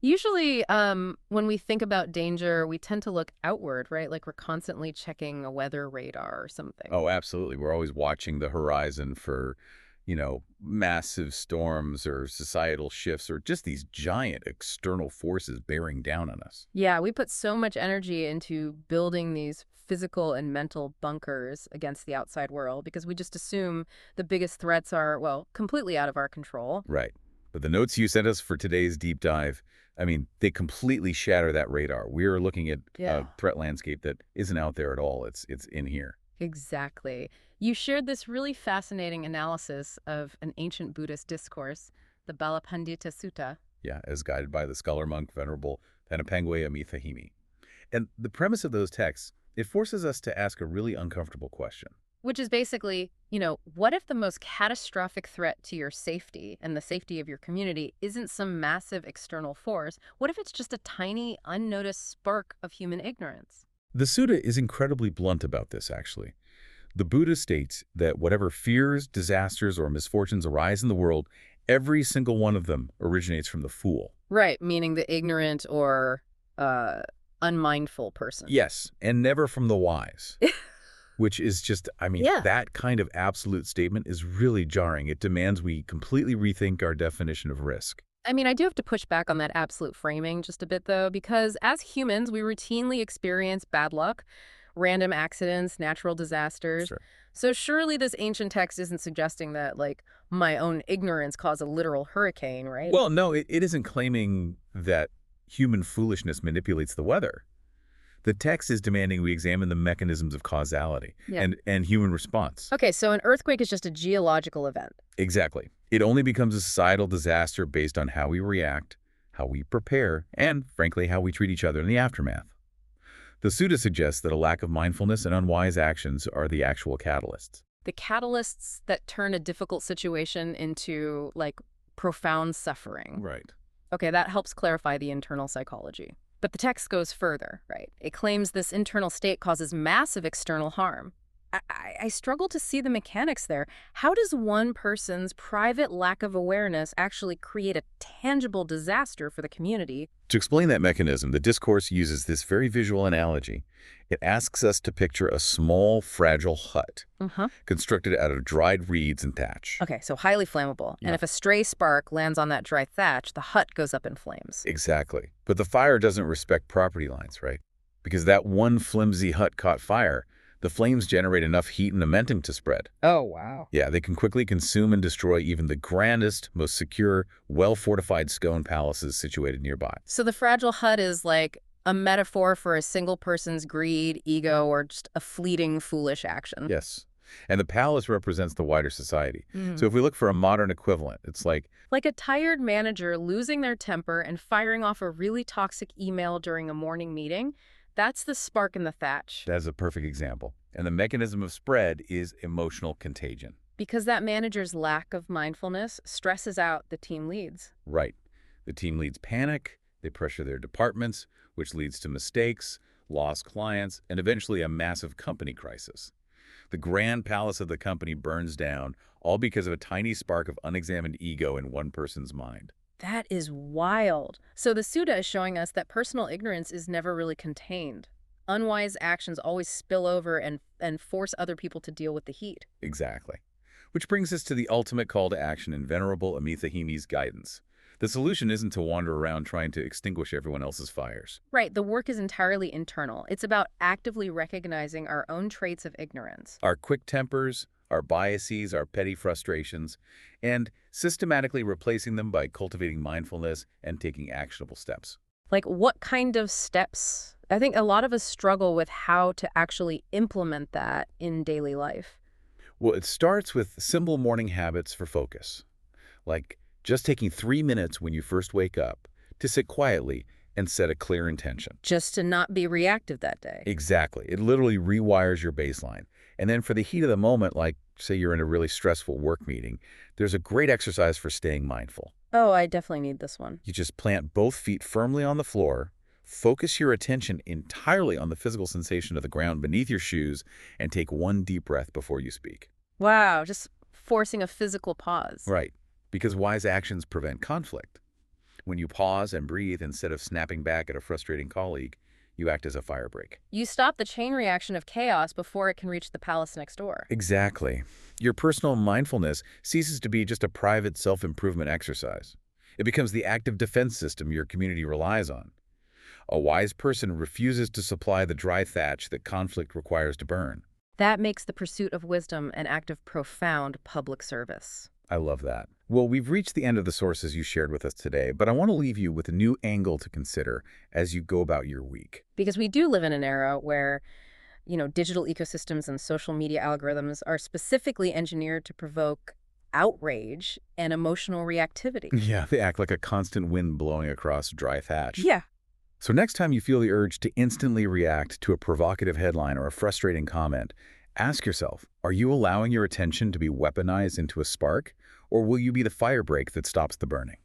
Usually, when we think about danger, we tend to look outward, right? Like we're constantly checking a weather radar or something. Oh, absolutely. We're always watching the horizon for, massive storms or societal shifts or just these giant external forces bearing down on us. Yeah, we put so much energy into building these physical and mental bunkers against the outside world because we just assume the biggest threats are, well, completely out of our control. Right. But the notes you sent us for today's deep dive, I mean, they completely shatter that radar. We're looking at a Yeah. threat landscape that isn't out there at all. It's in here. Exactly. You shared this really fascinating analysis of an ancient Buddhist discourse, the Balapandita Sutta. Yeah, as guided by the scholar monk Venerable Thannapanguwe Amitha Himi. And the premise of those texts, it forces us to ask a really uncomfortable question. Which is basically, what if the most catastrophic threat to your safety and the safety of your community isn't some massive external force? What if it's just a tiny, unnoticed spark of human ignorance? The Sutta is incredibly blunt about this, actually. The Buddha states that whatever fears, disasters, or misfortunes arise in the world, every single one of them originates from the fool. Right, meaning the ignorant or uh, unmindful person. Yes, and never from the wise. Which is just, I mean, Yeah. that kind of absolute statement is really jarring. It demands we completely rethink our definition of risk. I mean, I do have to push back on that absolute framing just a bit, though, because as humans, we routinely experience bad luck, random accidents, natural disasters. Sure. So surely this ancient text isn't suggesting that, like, my own ignorance caused a literal hurricane, right? Well, no, it isn't claiming that human foolishness manipulates the weather. The text is demanding we examine the mechanisms of causality Yeah. and human response. Okay, so an earthquake is just a geological event. Exactly. It only becomes a societal disaster based on how we react, how we prepare, and, frankly, how we treat each other in the aftermath. The Sutta suggests that a lack of mindfulness and unwise actions are the actual catalysts. The catalysts that turn a difficult situation into, like, profound suffering. Right. Okay, that helps clarify the internal psychology. But the text goes further, right? It claims this internal state causes massive external harm. I struggle to see the mechanics there. How does one person's private lack of awareness actually create a tangible disaster for the community? To explain that mechanism, the discourse uses this very visual analogy. It asks us to picture a small, fragile hut Uh-huh. constructed out of dried reeds and thatch. Okay, so highly flammable. Yeah. And if a stray spark lands on that dry thatch, the hut goes up in flames. Exactly. But the fire doesn't respect property lines, right? Because that one flimsy hut caught fire, the flames generate enough heat and momentum to spread. Oh, wow. Yeah, they can quickly consume and destroy even the grandest, most secure, well-fortified stone palaces situated nearby. So the fragile hut is like a metaphor for a single person's greed, ego, or just a fleeting, foolish action. Yes. And the palace represents the wider society. Mhm. So if we look for a modern equivalent, it's like, Like a tired manager losing their temper and firing off a really toxic email during a morning meeting. That's the spark in the thatch. that's a perfect example. And the mechanism of spread is emotional contagion. Because that manager's lack of mindfulness stresses out the team leads. Right. The team leads panic, they pressure their departments, which leads to mistakes, lost clients, and eventually a massive company crisis. The grand palace of the company burns down, all because of a tiny spark of unexamined ego in one person's mind. That is wild. So the Sutta is showing us that personal ignorance is never really contained. Unwise actions always spill over and force other people to deal with the heat. Exactly. Which brings us to the ultimate call to action in Venerable Amitha Himi's guidance. The solution isn't to wander around trying to extinguish everyone else's fires. Right, the work is entirely internal. It's about actively recognizing our own traits of ignorance. Our quick tempers, our biases, our petty frustrations, and systematically replacing them by cultivating mindfulness and taking actionable steps. Like, what kind of steps? I think a lot of us struggle with how to actually implement that in daily life. Well, it starts with simple morning habits for focus, like just taking 3 minutes when you first wake up to sit quietly and set a clear intention. Just to not be reactive that day. Exactly. It literally rewires your baseline. And then for the heat of the moment, like say you're in a really stressful work meeting, there's a great exercise for staying mindful. Oh, I definitely need this one. You just plant both feet firmly on the floor, focus your attention entirely on the physical sensation of the ground beneath your shoes, and take one deep breath before you speak. Wow, just forcing a physical pause. Right. Because wise actions prevent conflict. When you pause and breathe instead of snapping back at a frustrating colleague, you act as a firebreak. You stop the chain reaction of chaos before it can reach the palace next door. Exactly. Your personal mindfulness ceases to be just a private self-improvement exercise. It becomes the active defense system your community relies on. A wise person refuses to supply the dry thatch that conflict requires to burn. That makes the pursuit of wisdom an act of profound public service. I love that. Well, we've reached the end of the sources you shared with us today, but I want to leave you with a new angle to consider as you go about your week. Because we do live in an era where, digital ecosystems and social media algorithms are specifically engineered to provoke outrage and emotional reactivity. Yeah, they act like a constant wind blowing across dry thatch. Yeah. So next time you feel the urge to instantly react to a provocative headline or a frustrating comment, ask yourself, are you allowing your attention to be weaponized into a spark, or will you be the firebreak that stops the burning?